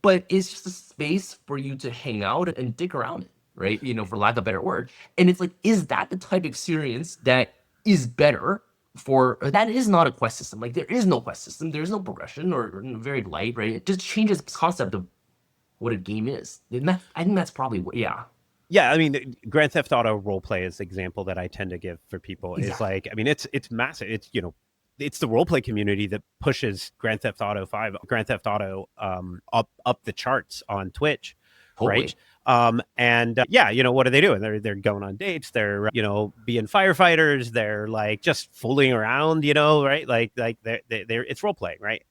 but it's just a space for you to hang out and dig around it, right? For lack of a better word. And it's like, is that the type of experience that is better that is not a quest system. Like there is no quest system. There's no progression or very light, right? It just changes the concept of what a game is. And I think that's probably yeah. Yeah, I mean, Grand Theft Auto roleplay is the example that I tend to give for people. Is like, I mean, it's massive. It's it's the roleplay community that pushes Grand Theft Auto 5, Grand Theft Auto up the charts on Twitch, Totally. right? And yeah, what are they doing? They're going on dates. They're being firefighters. They're like just fooling around, right? Like they're it's role playing, right?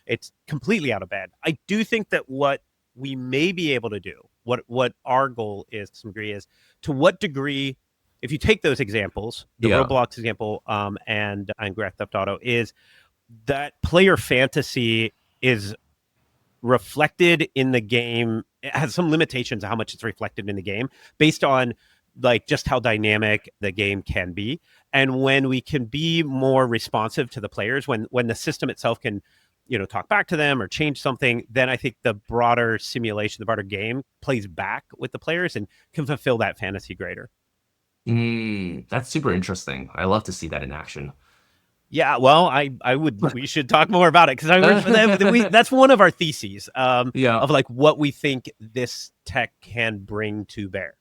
It's completely out of bed. I do think that what we may be able to do, what our goal is to some degree, is to what degree, if you take those examples, the Roblox example, and Grand Theft Auto, is that player fantasy is reflected in the game. It has some limitations of how much it's reflected in the game based on like just how dynamic the game can be. And when we can be more responsive to the players, when the system itself can talk back to them or change something, then I think the broader simulation, the broader game plays back with the players and can fulfill that fantasy greater. That's super interesting. I love to see that in action. Yeah, well, we should talk more about it because that's one of our theses of like what we think this tech can bring to bear.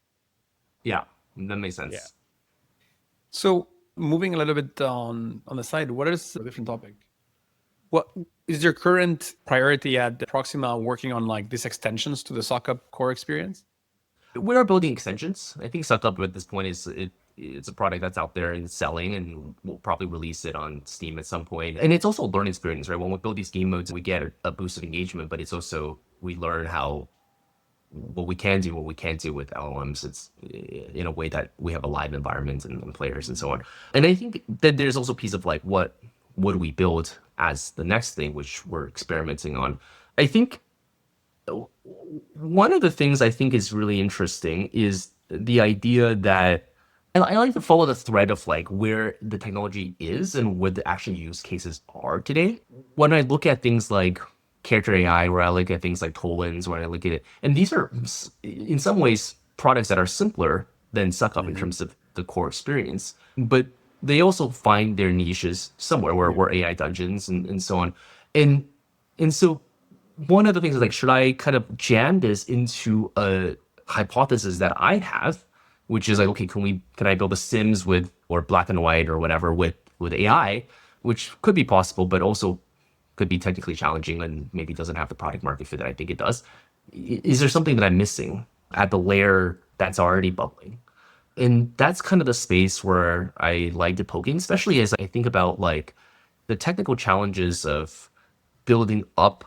Yeah, that makes sense. Yeah. So moving a little bit on the side, what is a different topic? What is your current priority at Proxima working on like these extensions to the SockUp core experience? We're building extensions. I think SockUp at this point it's a product that's out there and selling, and we'll probably release it on Steam at some point. And it's also a learning experience, right? When we build these game modes, we get a boost of engagement, but it's also we learn what we can do, what we can't do with LLMs. It's in a way that we have a live environment and players and so on. And I think that there's also a piece of like what do we build as the next thing, which we're experimenting on. I think one of the things I think is really interesting is the idea that I like to follow the thread of like where the technology is and what the actual use cases are today. When I look at things like character AI, where I look at things like Tollens, where I look at it, and these are in some ways products that are simpler than SuckUp in terms of the core experience, but they also find their niches somewhere where AI dungeons and so on. And so one of the things is like, should I kind of jam this into a hypothesis that I have, which is like, okay, can I build a Sims or black and white or whatever with AI, which could be possible, but also could be technically challenging and maybe doesn't have the product market fit that I think it does. Is there something that I'm missing at the layer that's already bubbling? And that's kind of the space where I like to poking, especially as I think about like the technical challenges of building up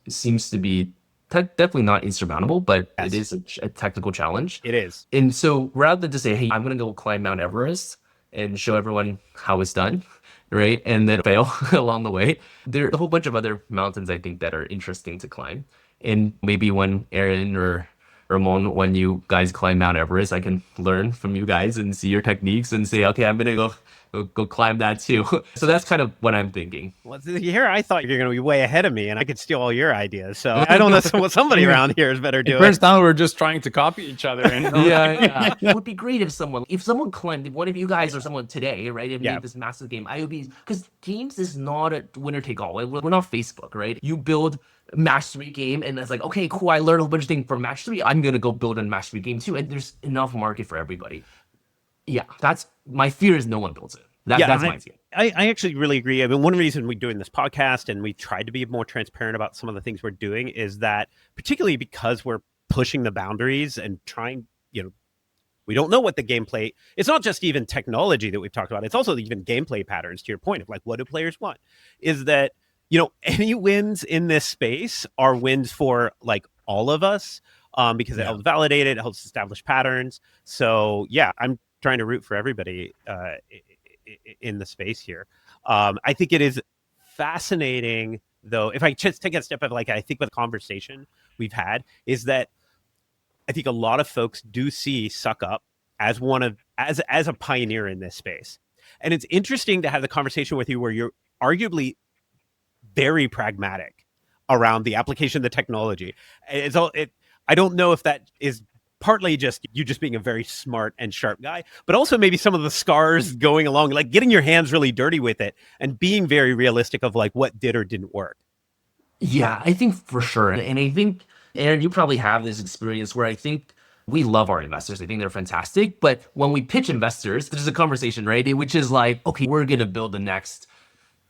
seems to be definitely not insurmountable, but Yes. It is a technical challenge. It is. And so rather than just say, hey, I'm going to go climb Mount Everest and show everyone how it's done, right? And then fail along the way. There are a whole bunch of other mountains I think that are interesting to climb. And maybe when Aaron or Ramon, when you guys climb Mount Everest, I can learn from you guys and see your techniques and say, okay, I'm going to go climb that too. So that's kind of what I'm thinking. Well, here I thought you were going to be way ahead of me and I could steal all your ideas. So I don't know what somebody around here is better doing. First time we're just trying to copy each other. And Yeah. It would be great if someone climbed, if one of you guys or someone today, right, and made this massive game. I would be, because games is not a winner take all. We're not Facebook, right? You build match 3 game and it's like, okay, cool, I learned a whole bunch of things from match 3. I'm gonna go build a match 3 game too, and there's enough market for everybody. Yeah, that's my fear is no one builds it. That's my fear. I actually really agree. I mean, one reason we're doing this podcast and we tried to be more transparent about some of the things we're doing is that, particularly because we're pushing the boundaries and trying, we don't know what the gameplay, it's not just even technology that we've talked about, it's also even gameplay patterns, to your point of like, what do players want? Is that, any wins in this space are wins for like all of us, because it helps validate it helps establish patterns. So yeah, I'm trying to root for everybody in the space here. I think it is fascinating, though, if I just take a step of like, I think the conversation we've had is that I think a lot of folks do see Suck Up as as a pioneer in this space. And it's interesting to have the conversation with you where you're arguably very pragmatic around the application of the technology. I don't know if that is partly just you just being a very smart and sharp guy, but also maybe some of the scars going along, like getting your hands really dirty with it and being very realistic of like what did or didn't work. Yeah, I think for sure. And I think, Aaron, you probably have this experience where I think we love our investors. I think they're fantastic. But when we pitch investors, there's a conversation, right? Which is like, okay, we're going to build the next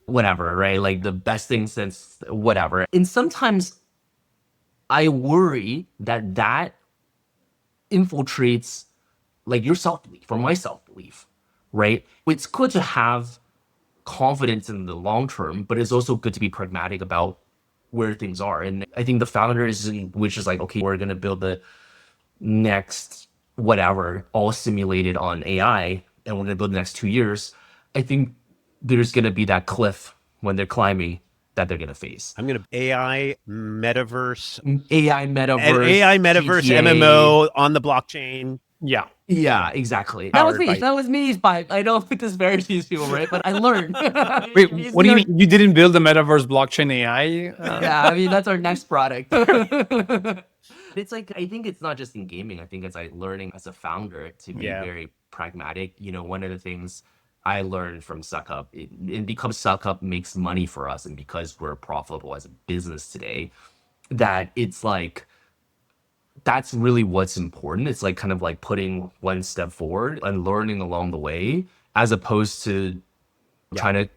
whatever, right? Like the best thing since whatever. And sometimes I worry that that infiltrates like your self-belief or my self-belief, right? It's good to have confidence in the long term, but it's also good to be pragmatic about where things are. And I think the founders, which is like, okay, we're going to build the next whatever, all simulated on AI, and we're going to build the next 2 years. I think there's going to be that cliff when they're climbing that they're going to face. I'm going to AI metaverse, AI metaverse, GTA. MMO on the blockchain. Yeah, exactly. That was me. But I don't think this disparages people, right? But I learned. Wait, what do you mean? You didn't build the metaverse blockchain AI? Yeah, I mean, that's our next product. It's like, I think it's not just in gaming. I think it's like learning as a founder to be very pragmatic. One of the things I learned from Suck Up, and because Suck Up makes money for us and because we're profitable as a business today, that it's like, that's really what's important. It's like kind of like putting one step forward and learning along the way, as opposed to trying to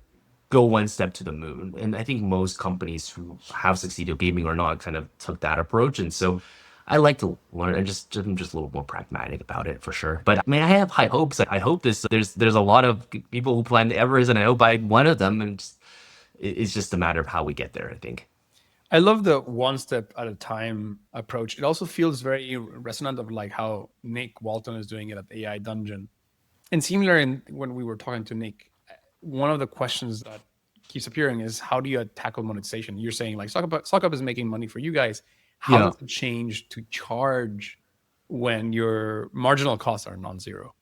go one step to the moon. And I think most companies who have succeeded, gaming or not, kind of took that approach. And so I like to learn and I'm just a little more pragmatic about it for sure. But I mean, I have high hopes. I hope there's a lot of people who plan Everest, and I hope I'm one of them. And it's just a matter of how we get there, I think. I love the one step at a time approach. It also feels very resonant of like how Nick Walton is doing it at AI Dungeon. And similar when we were talking to Nick, one of the questions that keeps appearing is how do you tackle monetization? You're saying like Suck Up is making money for you guys. How does it change to charge when your marginal costs are non-zero?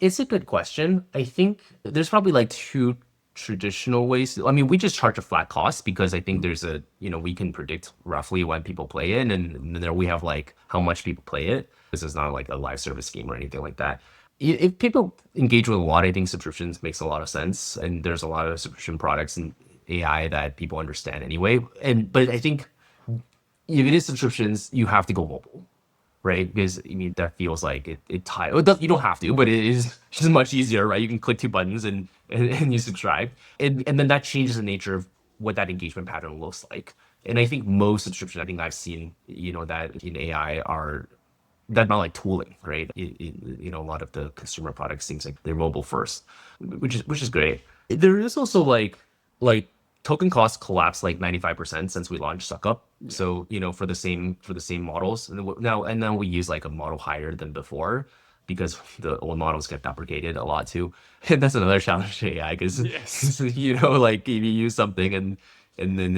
It's a good question. I think there's probably like two traditional ways. I mean, we just charge a flat cost because I think there's we can predict roughly when people play it, and then we have like how much people play it. This is not like a live service scheme or anything like that. If people engage with a lot, I think subscriptions makes a lot of sense, and there's a lot of subscription products in AI that people understand anyway. But I think if it is subscriptions, you have to go mobile, right? Because I mean, that feels like it ties. You don't have to, but it is just much easier, right? You can click two buttons and you subscribe, and then that changes the nature of what that engagement pattern looks like. And I think most subscriptions, I think I've seen, that in AI are that not like tooling, right? A lot of the consumer products seems like they're mobile first, which is great. There is also like token costs collapsed like 95% since we launched Suck Up. So for the same models, and then we use like a model higher than before because the old models get deprecated a lot too. And that's another challenge to AI because like if you use something and then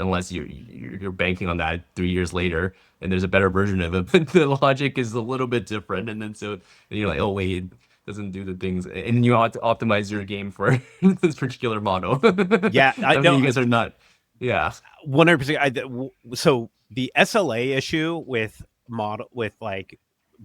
unless you're banking on that 3 years later and there's a better version of it, but the logic is a little bit different, and then you're like, oh wait, it doesn't do the things, and you ought to optimize your game for this particular model. I know you guys are not. 100%. So the SLA issue with like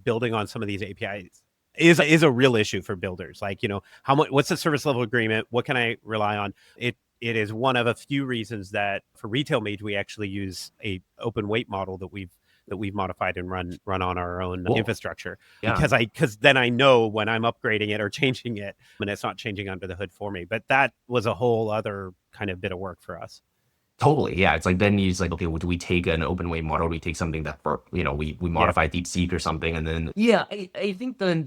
building on some of these APIs is a real issue for builders. Like, how much, what's the service level agreement? What can I rely on? It is one of a few reasons that for Retail Mage, we actually use a open weight model that we've that we've modified and run on our own Cool. infrastructure. Yeah. Because then I know when I'm upgrading it or changing it, and it's not changing under the hood for me. But that was a whole other kind of bit of work for us. Totally. Yeah. It's like then you just like, okay, well, do we take an open weight model? Do we take something that for we modify DeepSeek or something, and then I think then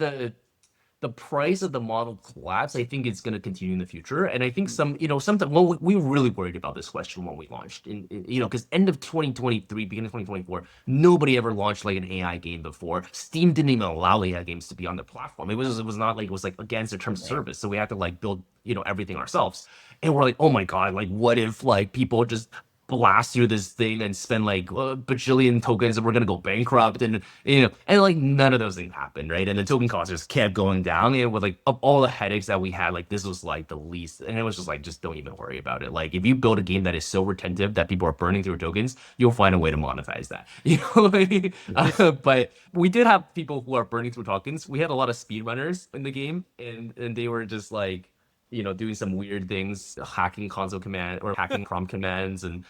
the price of the model collapse, I think it's going to continue in the future. And I think sometimes, well, we were really worried about this question when we launched, because end of 2023, beginning of 2024, nobody ever launched like an AI game before. Steam didn't even allow AI games to be on their platform. It was not like, it was like against their terms of service. So we had to like build, everything ourselves. And we're like, oh my God, like what if like people just blast through this thing and spend like a bajillion tokens and we're gonna go bankrupt, and like none of those things happened, right? And the token cost just kept going down, with like of all the headaches that we had, like this was like the least. And it was just like, just don't even worry about it. Like if you build a game that is so retentive that people are burning through tokens, you'll find a way to monetize that. What I mean? But we did have people who are burning through tokens. We had a lot of speedrunners in the game, and they were just like, doing some weird things, hacking console command or hacking prompt commands, and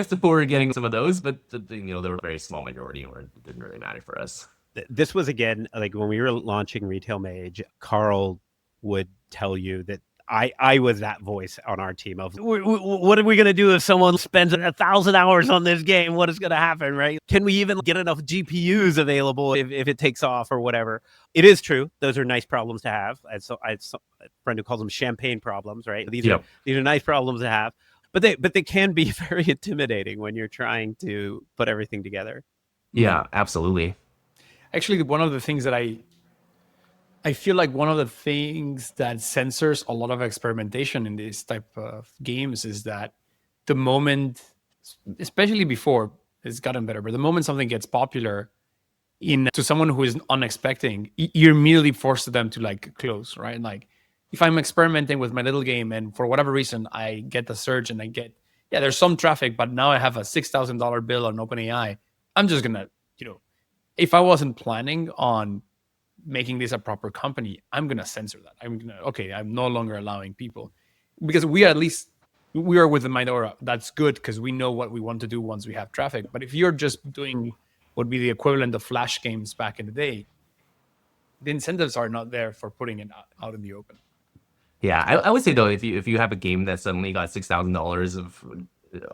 so we're getting some of those, but they were a very small minority, or it didn't really matter for us. This was, again, like when we were launching Retail Mage, Carl would tell you that I was that voice on our team of, what are we going to do if someone spends 1,000 hours on this game? What is going to happen, right? Can we even get enough GPUs available if it takes off or whatever? It is true. Those are nice problems to have. I had a friend who calls them champagne problems, right? These are nice problems to have. But they can be very intimidating when you're trying to put everything together. Yeah, absolutely. Actually, one of the things that I feel like one of the things that censors a lot of experimentation in this type of games is that the moment, especially before it's gotten better, but the moment something gets popular to someone who is unexpecting, you're immediately forced to them to like close, right? Like if I'm experimenting with my little game and for whatever reason I get the surge and I get, there's some traffic, but now I have a $6,000 bill on OpenAI, I'm just gonna, if I wasn't planning on making this a proper company, I'm gonna censor that. I'm no longer allowing people, because we are with the Mindora. That's good because we know what we want to do once we have traffic. But if you're just doing what would be the equivalent of Flash games back in the day, the incentives are not there for putting it out in the open. Yeah, I would say though, if you have a game that suddenly got $6,000 of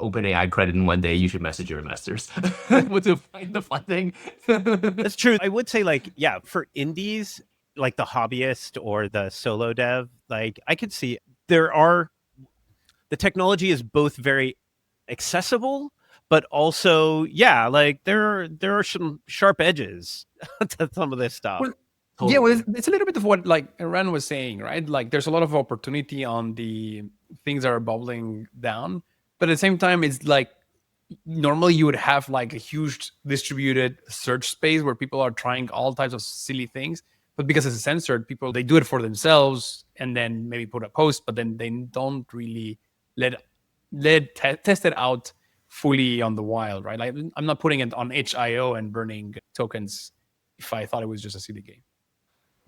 OpenAI credit in one day, you should message your investors to find the funding. That's true. I would say, like, yeah, for indies, like the hobbyist or the solo dev, like I could see the technology is both very accessible, but also, like there are some sharp edges to some of this stuff. Well, totally. Yeah, well, it's a little bit of what like Ran was saying, right? Like there's a lot of opportunity on the things that are bubbling down, but at the same time, it's like normally you would have like a huge distributed search space where people are trying all types of silly things, but because it's censored, people they do it for themselves and then maybe put a post, but then they don't really test it out fully on the wild, right? Like I'm not putting it on itch.io and burning tokens if I thought it was just a silly game.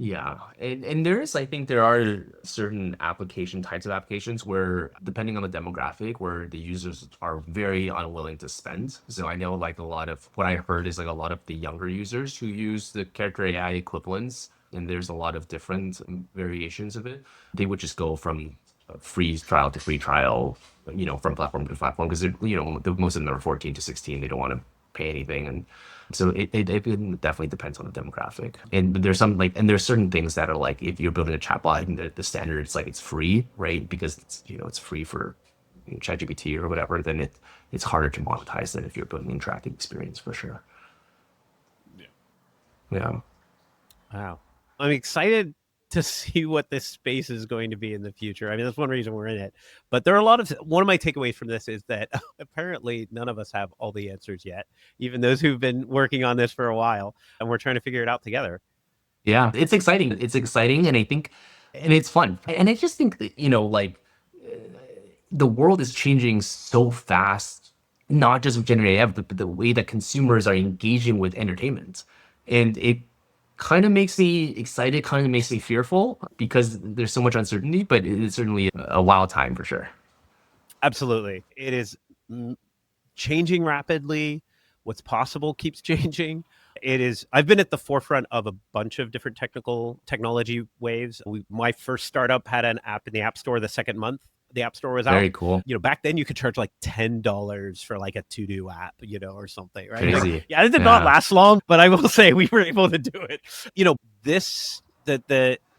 Yeah, and I think there are certain types of applications where, depending on the demographic, where the users are very unwilling to spend. So I know like a lot of what I heard is like a lot of the younger users who use the character AI equivalents, and there's a lot of different variations of it. They would just go from free trial to free trial, from platform to platform, because most of them are 14 to 16. They don't want to pay anything, and so it definitely depends on the demographic. And there's there's certain things that are like, if you're building a chatbot, and the standard, it's like it's free, right? Because it's free for ChatGPT or whatever, then it's harder to monetize than if you're building an interactive experience, for sure. Yeah. Wow. I'm excited to see what this space is going to be in the future. I mean, that's one reason we're in it. But there are one of my takeaways from this is that apparently none of us have all the answers yet, even those who've been working on this for a while, and we're trying to figure it out together. Yeah, it's exciting. It's exciting, and I think, and it's fun. And I just think that, the world is changing so fast, not just with generative AI, but the way that consumers are engaging with entertainment. And it kind of makes me excited, kind of makes me fearful, because there's so much uncertainty, but it's certainly a wild time for sure. Absolutely. It is changing rapidly. what's possible keeps changing. I've been at the forefront of a bunch of different technology waves. My first startup had an app in the App Store the second month the App Store was out. Very cool. Back then you could charge like $10 for like a to-do app, or something, right? Crazy. Yeah, it did not last long, but I will say we were able to do it.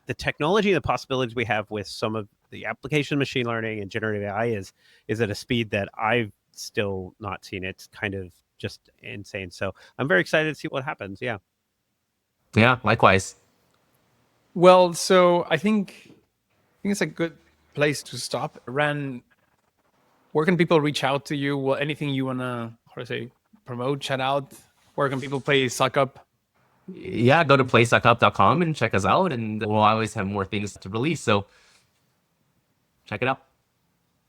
The technology and the possibilities we have with some of the application of machine learning and generative AI is at a speed that I've still not seen. It's kind of just insane. So I'm very excited to see what happens. Yeah. Yeah, likewise. Well, so I think it's a good place to stop. Ran, where can people reach out to you? Well, anything you wanna promote, shout out? Where can people play Suck Up? Yeah, go to playsuckup.com and check us out, and we'll always have more things to release. So check it out.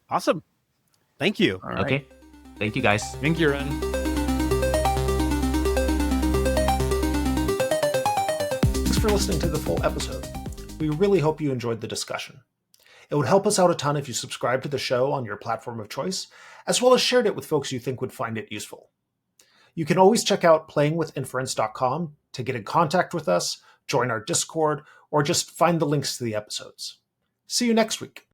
Awesome. Thank you. All right. Okay. Thank you, guys. Thank you, Ran. Thanks for listening to the full episode. We really hope you enjoyed the discussion. It would help us out a ton if you subscribed to the show on your platform of choice, as well as shared it with folks you think would find it useful. You can always check out playingwithinference.com to get in contact with us, join our Discord, or just find the links to the episodes. See you next week.